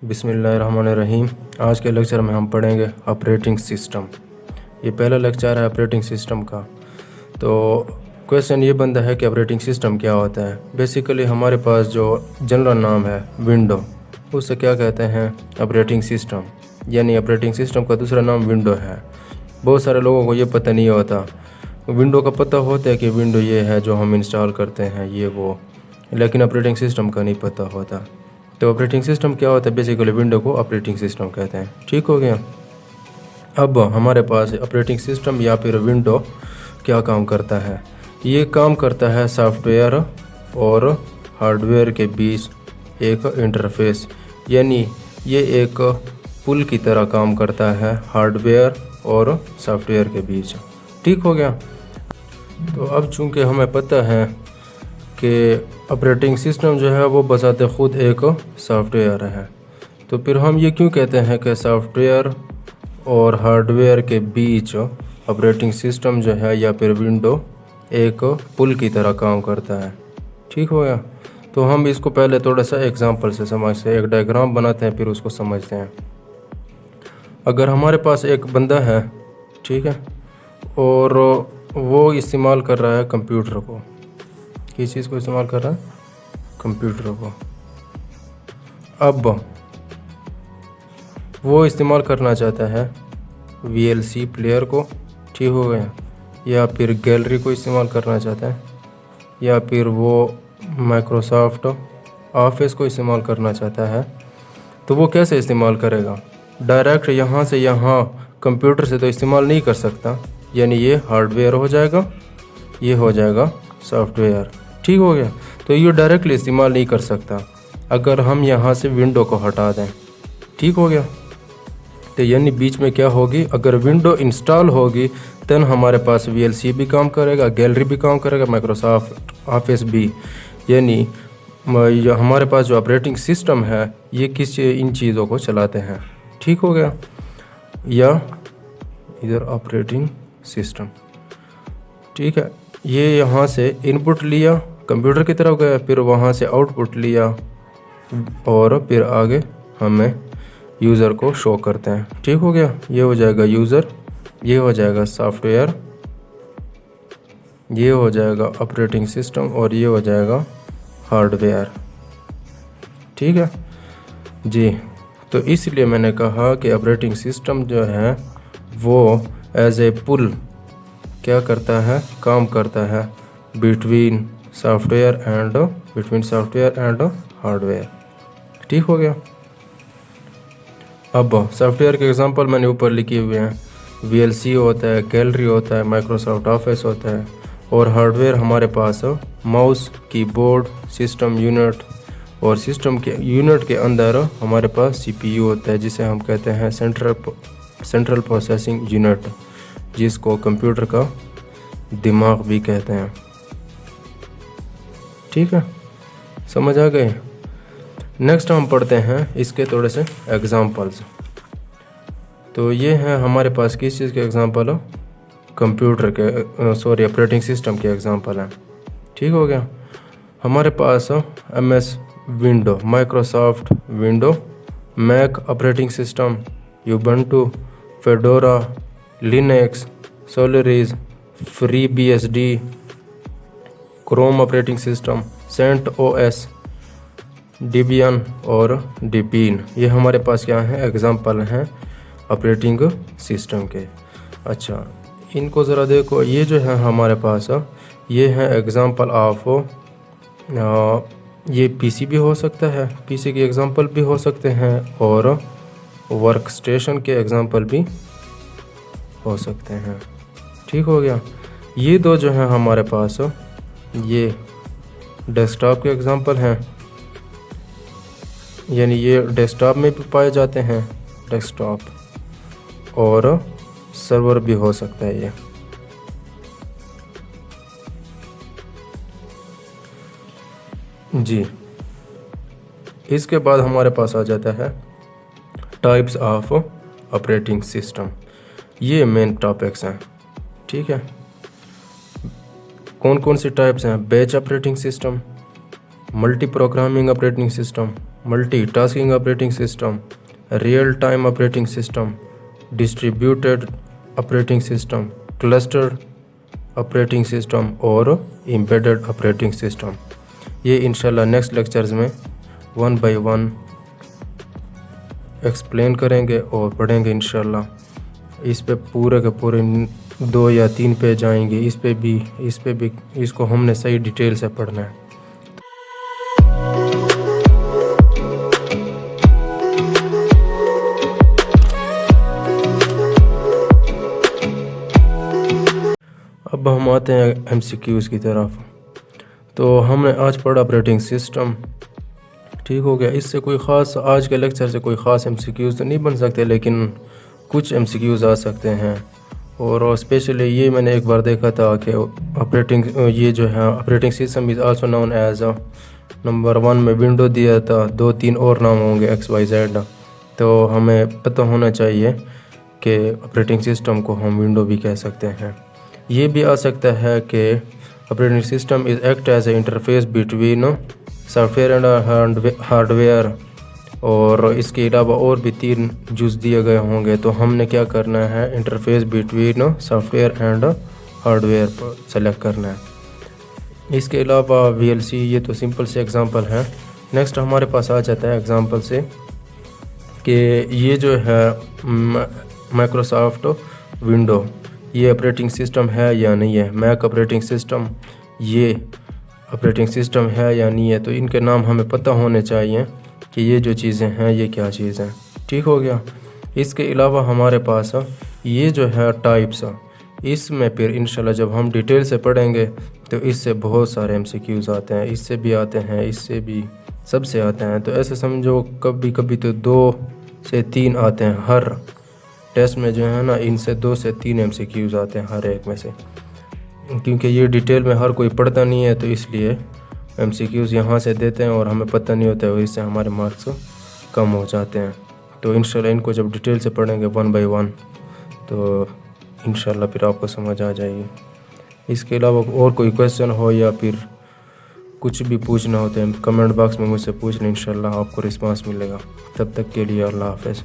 बिस्मिल्लाहिर्रहमानिर्रहीम। आज के लेक्चर में हम पढ़ेंगे ऑपरेटिंग सिस्टम। ये पहला लेक्चर है ऑपरेटिंग सिस्टम का। तो क्वेश्चन ये बनता है कि ऑपरेटिंग सिस्टम क्या होता है। बेसिकली हमारे पास जो जनरल नाम है विंडो, उससे क्या कहते हैं ऑपरेटिंग सिस्टम, यानी ऑपरेटिंग सिस्टम का दूसरा नाम विंडो है। बहुत सारे लोगों को ये पता नहीं होता। विंडो का पता होता है कि विंडो ये है जो हम इंस्टॉल करते हैं ये वो, लेकिन ऑपरेटिंग सिस्टम का नहीं पता होता। तो ऑपरेटिंग सिस्टम क्या होता है, बेसिकली विंडो को ऑपरेटिंग सिस्टम कहते हैं। ठीक हो गया। अब हमारे पास ऑपरेटिंग सिस्टम या फिर विंडो क्या काम करता है। ये काम करता है सॉफ्टवेयर और हार्डवेयर के बीच एक इंटरफेस, यानी ये एक पुल की तरह काम करता है हार्डवेयर और सॉफ्टवेयर के बीच। ठीक हो गया। तो अब चूंकि हमें पता है कि ऑपरेटिंग सिस्टम जो है वो बजाते ख़ुद एक सॉफ्टवेयर है, तो फिर हम ये क्यों कहते हैं कि सॉफ्टवेयर और हार्डवेयर के बीच ऑपरेटिंग सिस्टम जो है या फिर विंडो एक पुल की तरह काम करता है। ठीक हो गया। तो हम इसको पहले थोड़ा सा एग्जांपल से समझते हैं, एक डायग्राम बनाते हैं, फिर उसको समझते हैं। अगर हमारे पास एक बंदा है, ठीक है, और वो इस्तेमाल कर रहा है कंप्यूटर को। किस चीज़ को इस्तेमाल कर रहा है? कंप्यूटर को। अब वो इस्तेमाल करना चाहता है VLC प्लेयर को, ठीक हो गया, या फिर गैलरी को इस्तेमाल करना चाहता है, या फिर वो माइक्रोसॉफ्ट ऑफिस को इस्तेमाल करना चाहता है। तो वो कैसे इस्तेमाल करेगा? डायरेक्ट यहाँ से यहाँ कंप्यूटर से तो इस्तेमाल नहीं कर सकता, यानी ये हार्डवेयर हो जाएगा, ये हो जाएगा सॉफ्टवेयर। ठीक हो गया। तो ये डायरेक्टली इस्तेमाल नहीं कर सकता। अगर हम यहाँ से विंडो को हटा दें, ठीक हो गया, तो यानी बीच में क्या होगी, अगर विंडो इंस्टॉल होगी तब हमारे पास VLC भी काम करेगा, गैलरी भी काम करेगा, माइक्रोसॉफ्ट ऑफिस भी। यानी हमारे पास जो ऑपरेटिंग सिस्टम है ये इन चीज़ों को चलाते हैं। ठीक हो गया। या इधर ऑपरेटिंग सिस्टम, ठीक है, ये यहाँ से इनपुट लिया, कंप्यूटर की तरफ गया, फिर वहाँ से आउटपुट लिया और फिर आगे हमें यूज़र को शो करते हैं। ठीक हो गया। ये हो जाएगा यूज़र, ये हो जाएगा सॉफ्टवेयर, ये हो जाएगा ऑपरेटिंग सिस्टम और ये हो जाएगा हार्डवेयर। ठीक है जी। तो इसलिए मैंने कहा कि ऑपरेटिंग सिस्टम जो है वो एज ए पुल क्या करता है, काम करता है बिटवीन सॉफ्टवेयर एंड हार्डवेयर। ठीक हो गया। अब सॉफ्टवेयर के एग्जांपल मैंने ऊपर लिखे हुए हैं। VLC होता है, गैलरी होता है, माइक्रोसॉफ्ट ऑफिस होता है, और हार्डवेयर हमारे पास माउस, कीबोर्ड, सिस्टम यूनिट, और सिस्टम के यूनिट के अंदर हमारे पास CPU होता है, जिसे हम कहते हैं सेंट्रल प्रोसेसिंग यूनिट, जिसको कंप्यूटर का दिमाग भी कहते हैं। ठीक है, समझ आ गए। नेक्स्ट हम पढ़ते हैं इसके थोड़े से एग्जांपल्स। तो ये हैं हमारे पास किस चीज़ के एग्जांपल हो, कंप्यूटर के ऑपरेटिंग सिस्टम के एग्जांपल हैं। ठीक हो गया। हमारे पास MS window, Microsoft window, Mac operating system, Ubuntu, Fedora, Linux, Solaris, FreeBSD, Chrome operating system, CentOS, Debian और डिबिन। ये हमारे पास क्या है, एग्जांपल हैं ऑपरेटिंग सिस्टम के। अच्छा, इनको ज़रा देखो। ये जो है हमारे पास ये है एग्जांपल ऑफ, ये PC भी हो सकता है, PC के एग्जांपल भी हो सकते हैं, और वर्क स्टेशन के एग्जांपल भी हो सकते हैं। ठीक हो गया। ये दो जो हैं हमारे पास ये डेस्कटॉप के एग्जांपल हैं, यानी ये डेस्कटॉप में भी पाए जाते हैं, डेस्कटॉप, और सर्वर भी हो सकता है ये। जी। इसके बाद हमारे पास आ जाता है टाइप्स ऑफ ऑपरेटिंग सिस्टम। ये मेन टॉपिक्स हैं। ठीक है, कौन कौन सी टाइप्स हैं? Batch operating system, multi programming operating system, multi tasking operating system, real time operating system, distributed operating system, cluster operating system और एम्बेडेड ऑपरेटिंग सिस्टम। ये इंशाल्लाह नेक्स्ट लेक्चर्स में 1 बाय 1 एक्सप्लेन करेंगे और पढ़ेंगे इंशाल्लाह। इस पे पूरे के पूरे 2 या 3 पेज आएंगे। इस पे भी इसको हमने सही डिटेल से पढ़ना है। अब हम आते हैं MCQs की तरफ। तो हमने आज पढ़ा ऑपरेटिंग सिस्टम, ठीक हो गया। इससे कोई ख़ास आज के लेक्चर से कोई ख़ास MCQs तो नहीं बन सकते, लेकिन कुछ MCQs आ सकते हैं। और स्पेशली ये मैंने एक बार देखा था कि ये जो है operating system is also known as number 1 में विंडो दिया था, 2-3 और नाम होंगे XYZ। तो हमें पता होना चाहिए कि ऑपरेटिंग सिस्टम को हम विंडो भी कह सकते हैं। ये भी आ सकता है कि operating system is act as a interface between software and hardware. और इसके अलावा और भी 3 जुज़ दिए गए होंगे। तो हमने क्या करना है, interface between software and hardware पर सेलेक्ट करना है। इसके अलावा VLC, ये तो सिंपल से एग्जांपल है। नेक्स्ट हमारे पास आ जाता है एग्जांपल से कि ये जो है माइक्रोसॉफ्ट विंडो, ये ऑपरेटिंग सिस्टम है या नहीं है। मैक ऑपरेटिंग सिस्टम, ये ऑपरेटिंग सिस्टम है या नहीं है। तो इनके नाम हमें पता होने चाहिए कि ये जो चीज़ें हैं ये क्या चीज़ हैं, ठीक हो गया। इसके अलावा हमारे पास ये जो है टाइप्स, इसमें फिर इंशाल्लाह जब हम डिटेल से पढ़ेंगे तो इससे बहुत सारे MCQs आते हैं। इससे भी आते हैं, इससे भी, सबसे आते हैं। तो ऐसे समझो कभी कभी तो 2 से 3 आते हैं हर टेस्ट में जो है ना। इनसे 2 से 3 MCQs आते हैं हर एक में से, क्योंकि ये डिटेल में हर कोई पढ़ता नहीं है। तो इसलिए MCQs यहाँ से देते हैं और हमें पता नहीं होता है, और इससे हमारे मार्क्स कम हो जाते हैं। तो इंशाल्लाह इनको जब डिटेल से पढ़ेंगे 1 बाय 1 तो इंशाल्लाह फिर आपको समझ आ जाएगी। इसके अलावा और कोई क्वेश्चन हो या फिर कुछ भी पूछना हो तो कमेंट बॉक्स में मुझसे पूछना, इंशाल्लाह आपको रिस्पांस मिलेगा। तब तक के लिए अल्लाह हाफ़िज़।